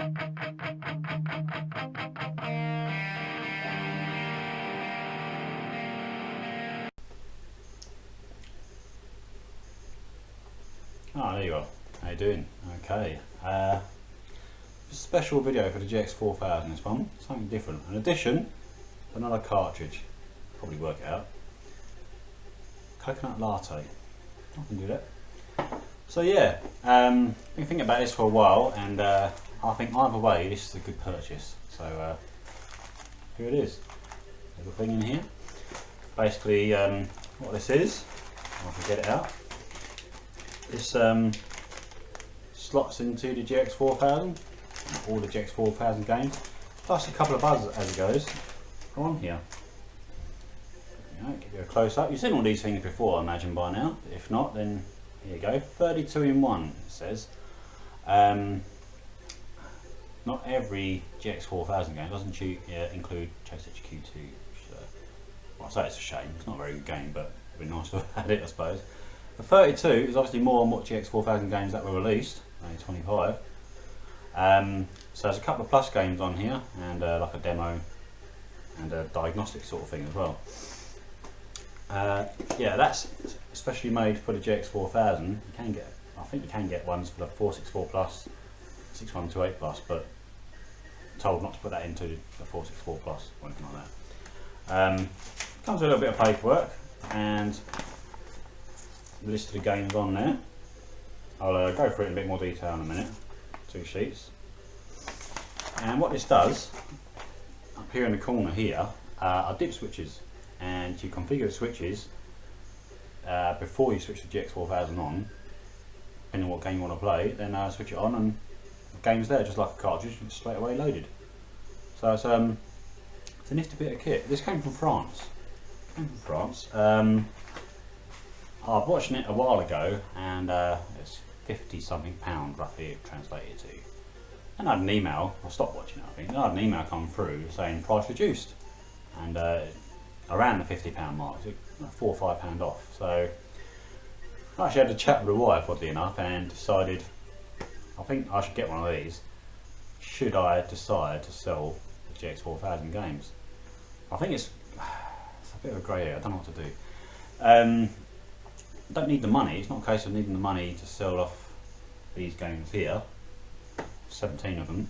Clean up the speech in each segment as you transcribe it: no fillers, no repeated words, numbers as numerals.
Oh, there you are. How you doing? Okay. Special video for the GX4000. This one, something different. In addition, another cartridge. Probably work it out. Coconut latte. I can do that. So yeah, been thinking about this for a while, and I think either way, this is a good purchase. So here it is. Little thing in here. Basically, what this is, I can get it out. This slots into the GX4000, all the GX4000 games, plus a couple of others as it goes. Come on here. Give you a close up. You've seen all these things before, I imagine, by now. If not, then here you go. 32 in 1, it says. Not every GX4000 game doesn't include Chase HQ2. Which, well, I say it's a shame. It's not a very good game, but it'd be nice to have had it, I suppose. The 32 is obviously more than what GX4000 games that were released, only 25. So there's a couple of plus games on here, and like a demo and a diagnostic sort of thing as well. Yeah, that's especially made for the GX4000. You can get, I think you can get ones for the 464 Plus, 6128 Plus, but I'm told not to put that into the 464 Plus or anything like that. Comes with a little bit of paperwork and the list of the games on there. I'll go through it in a bit more detail in a minute. 2 sheets. And what this does, up here in the corner here, are dip switches, and you configure the switches before you switch the GX4000 on, depending on what game you want to play. Then switch it on, and the game's there just like a cartridge, it's straight away loaded. So it's a nifty bit of kit. This came from France. I was watching it a while ago, and it's £50 something roughly it translated to. And I had an email, I stopped watching it I think, I had an email come through saying price reduced, and around the £50 mark, so £4 or £5 off. So I actually had a chat with the wife, oddly enough, and decided I think I should get one of these should I decide to sell the GX4000 games. I think it's a bit of a grey area, I don't know what to do. Don't need the money, it's not a case of needing the money to sell off these games here, 17 of them,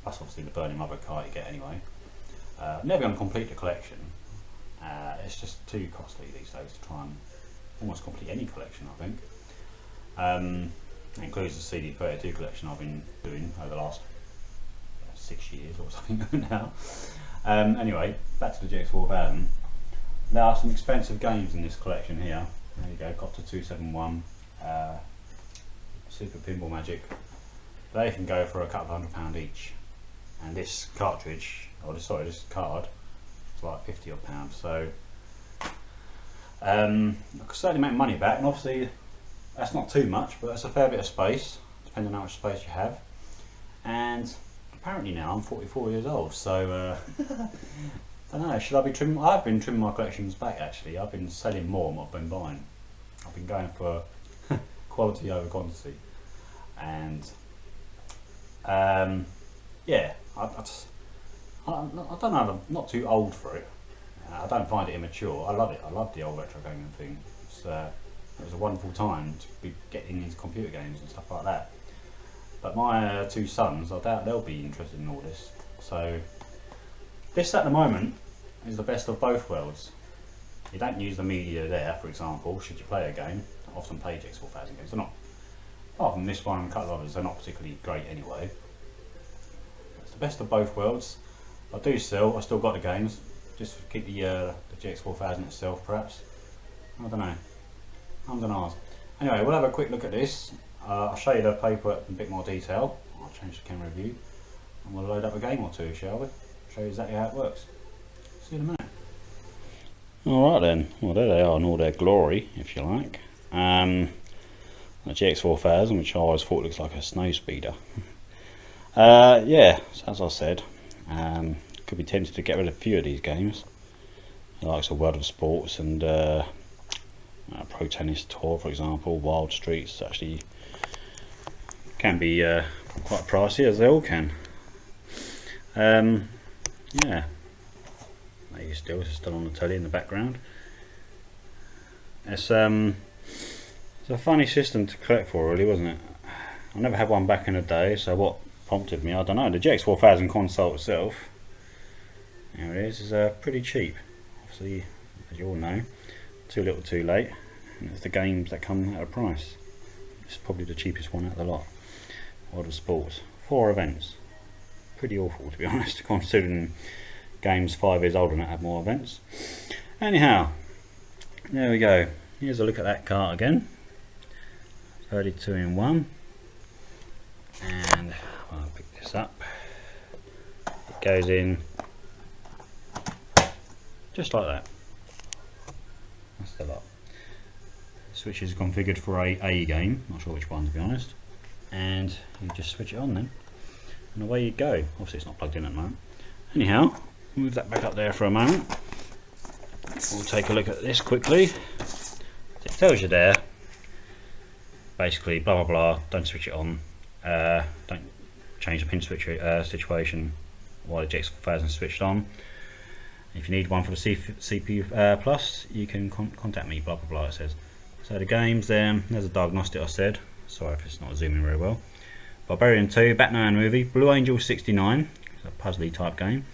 plus obviously the Burning Mother cart you get anyway. Never going to complete the collection, it's just too costly these days to try and almost complete any collection, I think. That includes the CD32 collection I've been doing over the last 6 years or something now. Anyway, back to the GX4000. There are some expensive games in this collection here. There you go, Copter 271, Super Pinball Magic. They can go for a couple of £100 each, and this cartridge, or this card, is like £50 odd. So I could certainly make money back, and obviously that's not too much, but that's a fair bit of space, depending on how much space you have. And apparently now I'm 44 years old, so I don't know, should I be trimming? I've been trimming my collections back actually. I've been selling more than what I've been buying. I've been going for quality over quantity, and yeah, I don't know, I'm not too old for it. I don't find it immature. I love it. I love the old retro gaming thing. It was a wonderful time to be getting into computer games and stuff like that. But my 2 sons, I doubt they'll be interested in all this. So this at the moment is the best of both worlds. You don't use the media there, for example, should you play a game. I often play GX4000 games. They're not, apart from this one and a couple of others, they're not particularly great anyway. It's the best of both worlds. I still got the games, just to keep the GX4000 itself perhaps. I don't know. I'm gonna ask. Anyway, we'll have a quick look at this. I'll show you the paperwork in a bit more detail. I'll change the camera view, and we'll load up a game or two, shall we? Show you exactly how it works. See you in a minute. Alright then, well there they are in all their glory, if you like. The GX4000, which I always thought looks like a snow speeder. Yeah, so as I said, could be tempted to get rid of a few of these games. The likes of World of Sports and Pro Tennis Tour, for example. Wild Streets actually can be quite pricey, as they all can. Yeah, maybe it's still on the telly in the background. It's a funny system to collect for, really, wasn't it? I never had one back in the day, so what prompted me, I don't know. The GX4000 console itself, there it is pretty cheap. Obviously, as you all know, too little too late, and it's the games that come at a price. It's probably the cheapest one out of the lot. World of Sports, 4 events. Pretty awful, to be honest, considering games 5 years older than that have more events. Anyhow, there we go. Here's a look at that cart again. 32 in 1. And I'll pick this up. It goes in just like that. That's the lot. Switch is configured for a game, not sure which one, to be honest. And you just switch it on then, and away you go. Obviously it's not plugged in at the moment. Anyhow, move that back up there for a moment. We'll take a look at this quickly. It tells you there, basically, blah blah blah, don't switch it on, don't change the pin switch situation while the GX4000 is switched on. If you need one for the CPU Plus, you can contact me, blah blah blah, it says. So the games there, there's a diagnostic I said, sorry if it's not zooming very well. Barbarian 2, Batman movie, Blue Angel 69, it's a puzzly type game.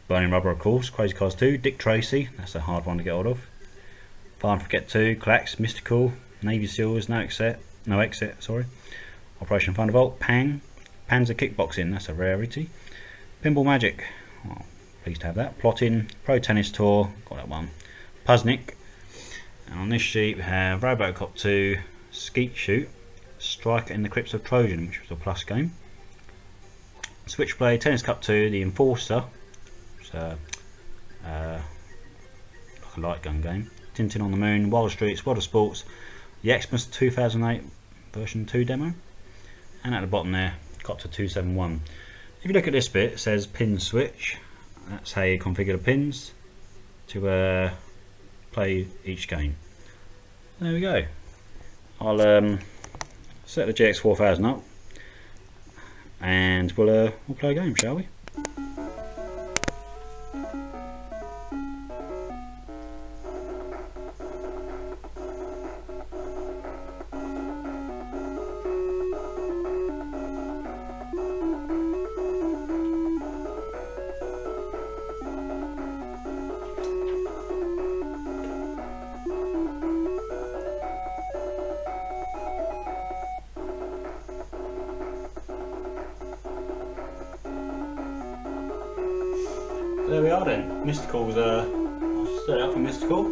Burning Rubber of course, Crazy Cars 2, Dick Tracy, that's a hard one to get hold of. Fire and Forget 2, Clax, Mystical, Navy Seals, No Exit, sorry. Operation Thunderbolt, Pang, Panzer Kickboxing, that's a rarity. Pinball Magic, well, pleased to have that. Plotting, Pro Tennis Tour, got that one. Puznik, and on this sheet we have Robocop 2, Skeet Shoot, Striker in the Crypts of Trojan, which was a Plus game. Switchblade, Tennis Cup 2, The Enforcer, which is like a light gun game. Tintin on the Moon, Wild Streets, World of Sports, the Xmas 2008 version 2 demo, and at the bottom there, Copter 271. If you look at this bit, it says pin switch. That's how you configure the pins to play each game. There we go. I'll set the GX4000 up, and we'll play a game, shall we? There we are then. Mystical's I'll set it up for Mystical.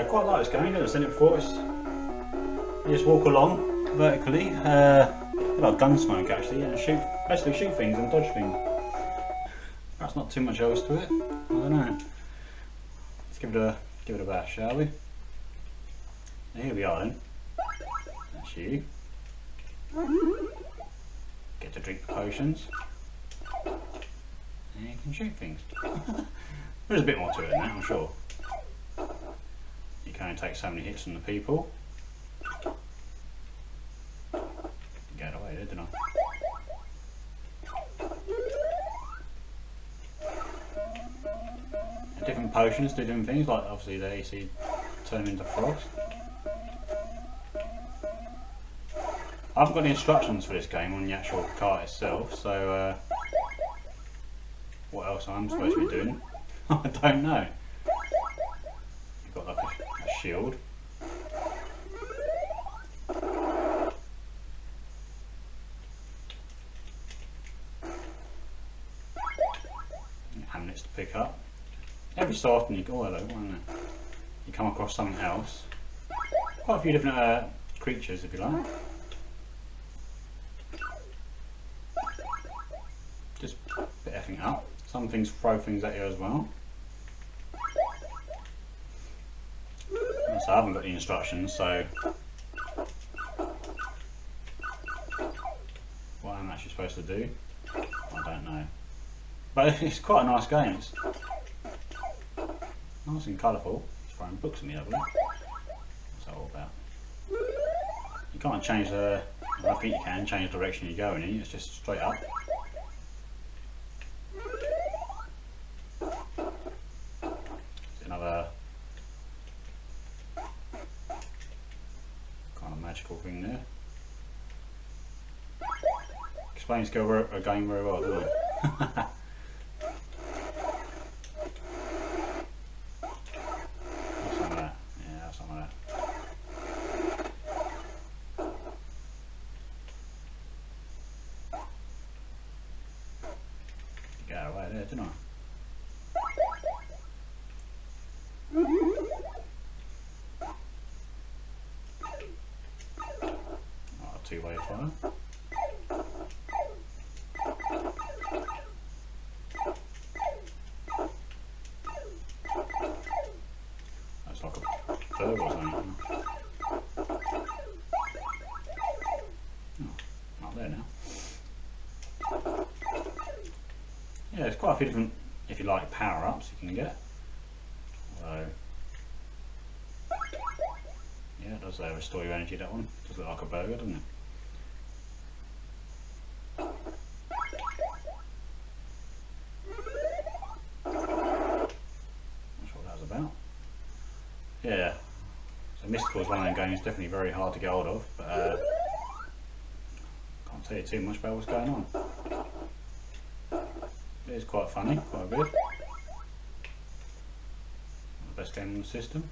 Quite like this game, I've never seen it before. You just walk along vertically, like Gunsmoke actually, and basically shoot things and dodge things. That's not too much else to it. I don't know. Let's give it a bash, shall we? Here we are then. That's you. Get to drink the potions. And you can shoot things. There's a bit more to it than that, I'm sure. You can only take so many hits from the people. Get away there, didn't I? And different potions do different things, like obviously the AC turn them into frogs. I haven't got any instructions for this game on the actual cart itself, so what else I'm supposed to be doing? I don't know. You've got like a shield. Hamlets to pick up. Every so often you come across something else. Quite a few different creatures, if you like. Just bit effing up. Some things throw things at you as well. So I haven't got the instructions, so what I'm actually supposed to do, I don't know. But it's quite a nice game. It's nice and colourful. It's throwing books at me, lovely. What's that all about? You can't change I think you can change the direction you're going in. It's just straight up. electrical thing there. Explains a game very well, doesn't it? Some of that. Yeah, some of that. Get out of the way there, didn't I? Two-way fire. That's like a bird or something. Oh, up there now. Yeah, there's quite a few different, if you like, power-ups you can get. So, yeah, it does restore your energy, that one. Does look like a burger, doesn't it? Yeah, so Mystical is one of them games definitely very hard to get hold of, but can't tell you too much about what's going on. It is quite funny, quite good. The best game on the system.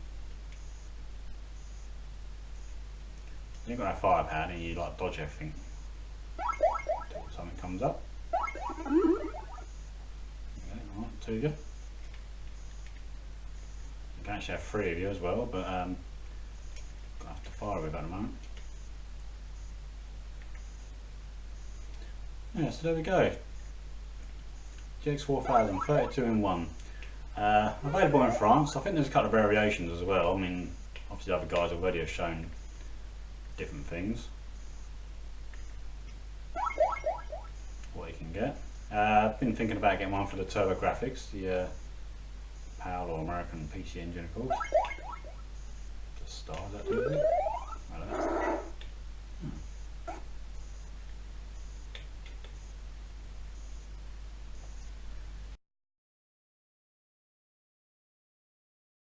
You've got that fire pad and you like dodge everything until something comes up. Okay, alright, two good. You can actually have three of you as well, but I'm going to have to fire with at the moment. Yeah, so there we go. GX4000, 32 in 1. Available in France. I think there's a couple of variations as well. I mean, obviously other guys already have shown different things. What you can get. I've been thinking about getting one for the Turbografx, the PAL or American PC engine, of course. Just start that, do it.